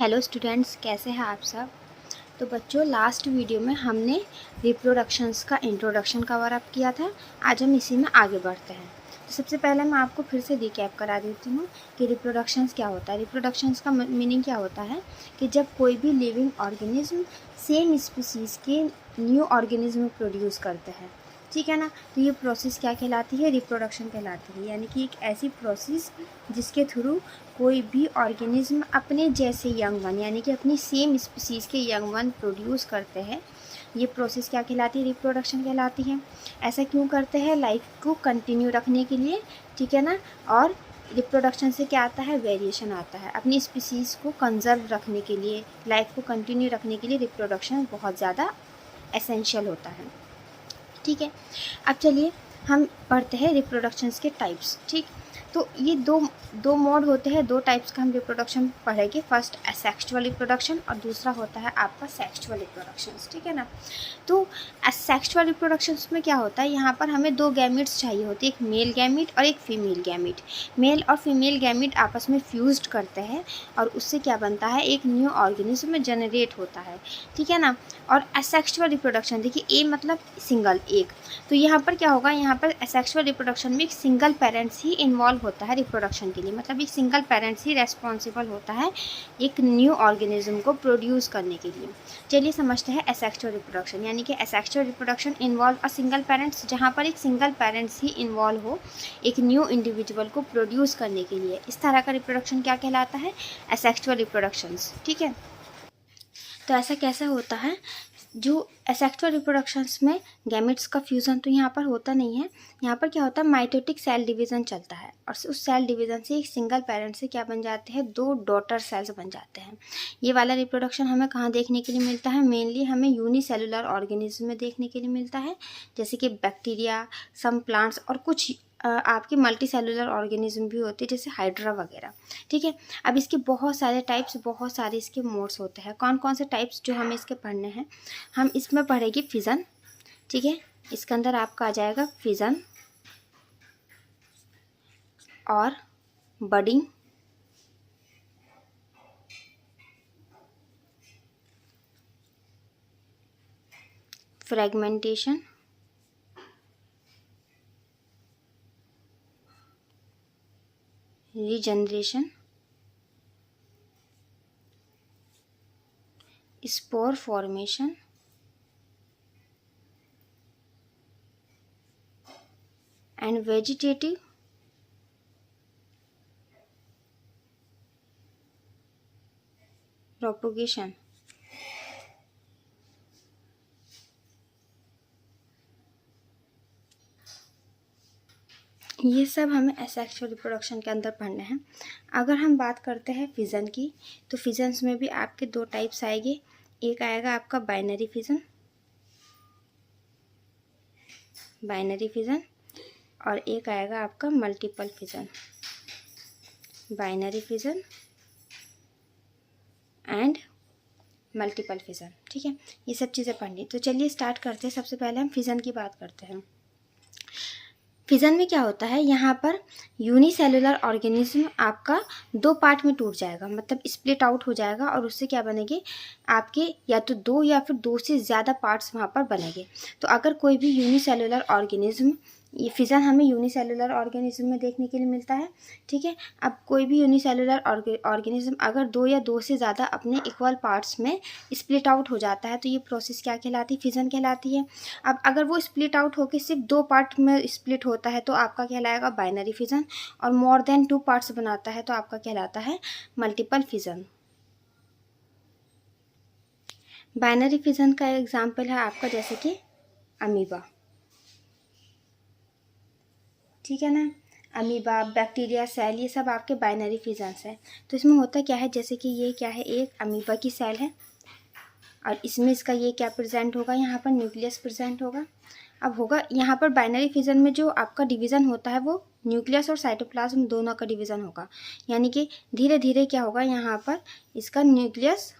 Hello students, कैसे हैं आप सब। तो बच्चों, लास्ट वीडियो में हमने रिप्रोडक्शंस का इंट्रोडक्शन कवर अप किया था। आज हम इसी में आगे बढ़ते हैं। तो सबसे पहले मैं आपको फिर से रिकैप करा देती हूँ कि रिप्रोडक्शंस क्या होता है। रिप्रोडक्शंस का मीनिंग क्या होता है कि जब कोई भी लिविंग ऑर्गेनिज्म सेम स्पीसीज़ के न्यू ऑर्गेनिज्म प्रोड्यूस करते हैं, ठीक है ना। तो ये प्रोसेस क्या कहलाती है? रिप्रोडक्शन कहलाती है। यानी कि एक ऐसी प्रोसेस जिसके थ्रू कोई भी ऑर्गेनिज्म अपने जैसे यंग वन, यानी कि अपनी सेम स्पीसीज़ के यंग वन प्रोड्यूस करते हैं, ये प्रोसेस क्या कहलाती है? रिप्रोडक्शन कहलाती है। ऐसा क्यों करते हैं? लाइफ को कंटिन्यू रखने के लिए, ठीक है ना। और रिप्रोडक्शन से क्या आता है? वेरिएशन आता है। अपनी स्पीसीज़ को कंजर्व रखने के लिए, लाइफ को कंटिन्यू रखने के लिए रिप्रोडक्शन बहुत ज़्यादा एसेंशियल होता है, ठीक है। अब चलिए हम पढ़ते हैं रिप्रोडक्शंस के टाइप्स, ठीक। तो ये दो मोड होते हैं, दो टाइप्स का हम रिप्रोडक्शन पढ़ेंगे। फर्स्ट एसेक्सुअल रिप्रोडक्शन और दूसरा होता है आपका सेक्सुअल रिप्रोडक्शंस, ठीक है ना। तो एसेक्सुअल रिप्रोडक्शंस में क्या होता है? यहाँ पर हमें दो गैमेट्स चाहिए होते हैं, एक मेल गैमेट और एक फीमेल गैमेट। मेल और फीमेल गैमेट आपस में फ्यूज्ड करते हैं और उससे क्या बनता है? एक न्यू ऑर्गेनिज्म जनरेट होता है, ठीक है ना। और एसेक्सुअल रिप्रोडक्शन, देखिए ए मतलब सिंगल, एक। तो यहाँ पर क्या होगा? यहाँ पर एसेक्सुअल रिप्रोडक्शन में एक सिंगल पेरेंट्स ही इन्वॉल्व होता है रिप्रोडक्शन के लिए, मतलब एक सिंगल पेरेंट्स ही रेस्पॉन्सिबल होता है एक न्यू ऑर्गेनिज्म को प्रोड्यूस करने के लिए। चलिए समझते हैं एसेक्सुअल रिप्रोडक्शन। यानी कि asexual reproduction involve a single parents, जहाँ पर एक सिंगल पेरेंट्स ही इन्वॉल्व हो एक न्यू इंडिविजुअल को प्रोड्यूस करने के लिए। इस तरह का रिप्रोडक्शन क्या कहलाता है? एसेक्सुअल रिप्रोडक्शंस, ठीक है। तो ऐसा कैसे होता है? जो एसेक्सुअल रिप्रोडक्शंस में गैमेट्स का फ्यूज़न तो यहाँ पर होता नहीं है। यहाँ पर क्या होता है? माइटोटिक सेल डिवीज़न चलता है और उस सेल डिवीज़न से एक सिंगल पेरेंट से क्या बन जाते हैं? दो डॉटर सेल्स बन जाते हैं। ये वाला रिप्रोडक्शन हमें कहाँ देखने के लिए मिलता है? मेनली हमें यूनिसेलुलर ऑर्गेनिज्म में देखने के लिए मिलता है, जैसे कि बैक्टीरिया, सम प्लांट्स और कुछ आपके मल्टी सेलुलर ऑर्गेनिज्म भी होते हैं, जैसे हाइड्रा वगैरह, ठीक है। अब इसके बहुत सारे टाइप्स, बहुत सारे इसके मोड्स होते हैं। कौन कौन से टाइप्स जो हमें इसके पढ़ने हैं? हम इसमें पढ़ेंगे फिजन, ठीक है। इसके अंदर आपका आ जाएगा फिजन और budding, fragmentation, regeneration, spore formation, and vegetative propagation. ये सब हमें एसेक्सुअल रिप्रोडक्शन के अंदर पढ़ने हैं। अगर हम बात करते हैं फिजन की, तो फिजन्स में भी आपके दो टाइप्स आएंगे। एक आएगा आपका बाइनरी फिजन, और एक आएगा आपका multiple fission. Binary fission and multiple fission, ठीक है। ये सब चीज़ें पढ़नी। तो चलिए स्टार्ट करते हैं। सबसे पहले हम फिजन की बात करते हैं। फिजन में क्या होता है? यहाँ पर यूनिसेलुलर ऑर्गेनिज्म आपका दो पार्ट में टूट जाएगा, मतलब स्प्लिट आउट हो जाएगा, और उससे क्या बनेंगे? आपके या तो दो या फिर दो से ज़्यादा पार्ट्स वहाँ पर बनेंगे। तो अगर कोई भी यूनिसेलुलर ऑर्गेनिज्म, ये फिजन हमें यूनिसेलुलर ऑर्गेनिज्म में देखने के लिए मिलता है, ठीक है। अब कोई भी यूनिसेलुलर ऑर्गेनिज्म अगर दो या दो से ज़्यादा अपने इक्वल पार्ट्स में स्प्लिट आउट हो जाता है, तो ये प्रोसेस क्या कहलाती है? फिजन कहलाती है। अब अगर वो स्प्लिट आउट होकर सिर्फ दो पार्ट में स्प्लिट होता है तो आपका कहलाएगा बाइनरी फिजन, और मोर देन टू पार्ट्स बनाता है तो आपका कहलाता है मल्टीपल फिजन। बाइनरी फिजन का एग्जाम्पल है आपका जैसे कि अमीबा, ठीक है ना। अमीबा, बैक्टीरिया सेल, ये सब आपके बाइनरी फिजन्स हैं। तो इसमें होता क्या है? जैसे कि ये क्या है? एक अमीबा की सेल है और इसमें इसका ये क्या प्रेजेंट होगा? यहाँ पर न्यूक्लियस प्रेजेंट होगा। अब होगा यहाँ पर बाइनरी फिजन में जो आपका डिवीज़न होता है वो न्यूक्लियस और साइटोप्लाज्म दोनों का डिवीज़न होगा। यानी कि धीरे धीरे क्या होगा? यहाँ पर इसका न्यूक्लियस,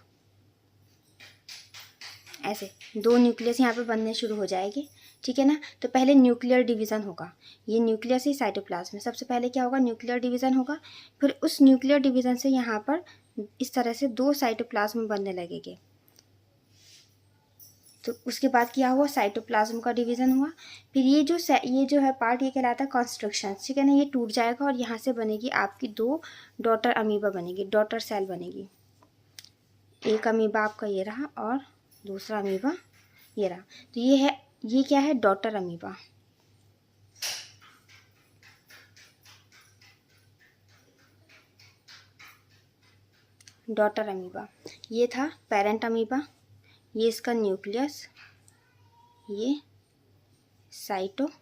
ऐसे दो न्यूक्लियस यहाँ पर बनने शुरू हो जाएगी, ठीक है ना। तो पहले न्यूक्लियर डिवीज़न होगा, ये न्यूक्लियस ही साइटोप्लाज्म में। सबसे पहले क्या होगा? न्यूक्लियर डिवीज़न होगा, फिर उस न्यूक्लियर डिवीज़न से यहाँ पर इस तरह से 2 साइटोप्लाज्म बनने लगेंगे। तो उसके बाद क्या हुआ, साइटोप्लाज्म का डिवीज़न हुआ। फिर ये जो है पार्ट, ये कहलाता है कॉन्स्ट्रक्शन, ठीक है ना। ये टूट जाएगा और यहाँ से बनेगी आपकी 2 डॉटर अमीबा बनेगी, डॉटर सेल बनेगी। एक अमीबा आपका ये रहा और दूसरा अमीबा ये रहा। तो ये क्या है, डॉटर अमीबा। डॉटर अमीबा, ये था पेरेंट अमीबा, ये इसका न्यूक्लियस, ये साइटोप्लाज्म।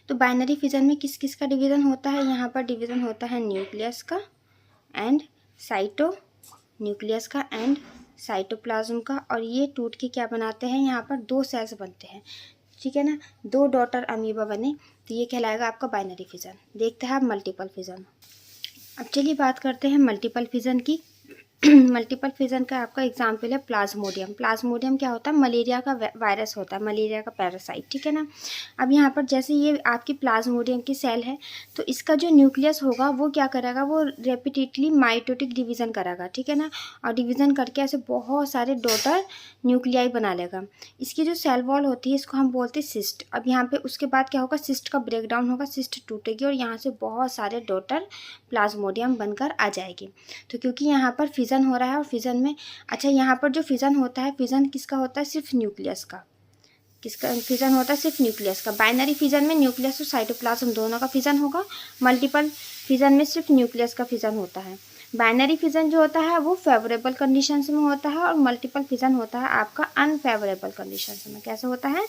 तो बाइनरी फिजन में किस किस का डिवीज़न होता है, यहाँ पर डिवीज़न होता है न्यूक्लियस का एंड न्यूक्लियस का एंड साइटोप्लाज्म का। और ये टूट के क्या बनाते हैं, यहाँ पर 2 सेल्स बनते हैं, ठीक है ना। 2 डॉटर अमीबा बने, तो ये कहलाएगा आपका बाइनरी फिजन। देखते हैं आप मल्टीपल फिजन। अब चलिए बात करते हैं मल्टीपल फिजन की। मल्टीपल फिजन का आपका एग्जाम्पल है प्लाज्मोडियम। प्लाज्मोडियम क्या होता है, मलेरिया का वायरस होता है, मलेरिया का पैरासाइट, ठीक है ना। अब यहाँ पर जैसे ये आपकी प्लाज्मोडियम की सेल है, तो इसका जो न्यूक्लियस होगा वो क्या करेगा, वो रेपिटेडली माइटोटिक डिवीज़न करेगा, ठीक है ना। और डिवीज़न करके ऐसे बहुत सारे डॉटर न्यूक्लियाई बना लेगा। इसकी जो सेल वॉल होती है, इसको हम बोलते हैं सिस्ट। अब यहाँ पे उसके बाद क्या होगा, सिस्ट का ब्रेकडाउन होगा, सिस्ट टूटेगी और यहाँ से बहुत सारे डॉटर प्लाज्मोडियम बनकर आ जाएगी। तो क्योंकि यहाँ पर फिजन हो रहा है और फिजन में, अच्छा यहाँ पर जो फिजन होता है, फिजन किसका होता है, सिर्फ न्यूक्लियस का। किसका फिजन होता है, सिर्फ न्यूक्लियस का। बाइनरी फिजन में न्यूक्लियस और साइटोप्लाज्म दोनों का फिजन होगा। मल्टीपल फिजन में सिर्फ न्यूक्लियस का फिजन होता है। बाइनरी फिजन जो होता है वो फेवरेबल कंडीशंस में होता है और मल्टीपल फिजन होता है आपका अनफेवरेबल कंडीशंस में। कैसे होता है,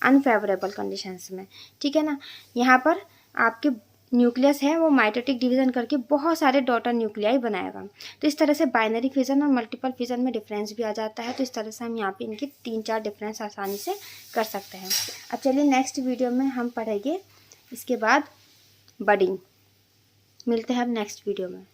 अनफेवरेबल कंडीशंस में, ठीक है ना। यहाँ पर आपके न्यूक्लियस है वो माइटोटिक डिवीज़न करके बहुत सारे डॉटर न्यूक्लियाई बनाएगा। तो इस तरह से बाइनरी फिजन और मल्टीपल फिजन में डिफरेंस भी आ जाता है। तो इस तरह से हम यहाँ पे इनके 3-4 डिफरेंस आसानी से कर सकते हैं। अब चलिए नेक्स्ट वीडियो में हम पढ़ेंगे इसके बाद बडिंग। मिलते हैं अब नेक्स्ट वीडियो में।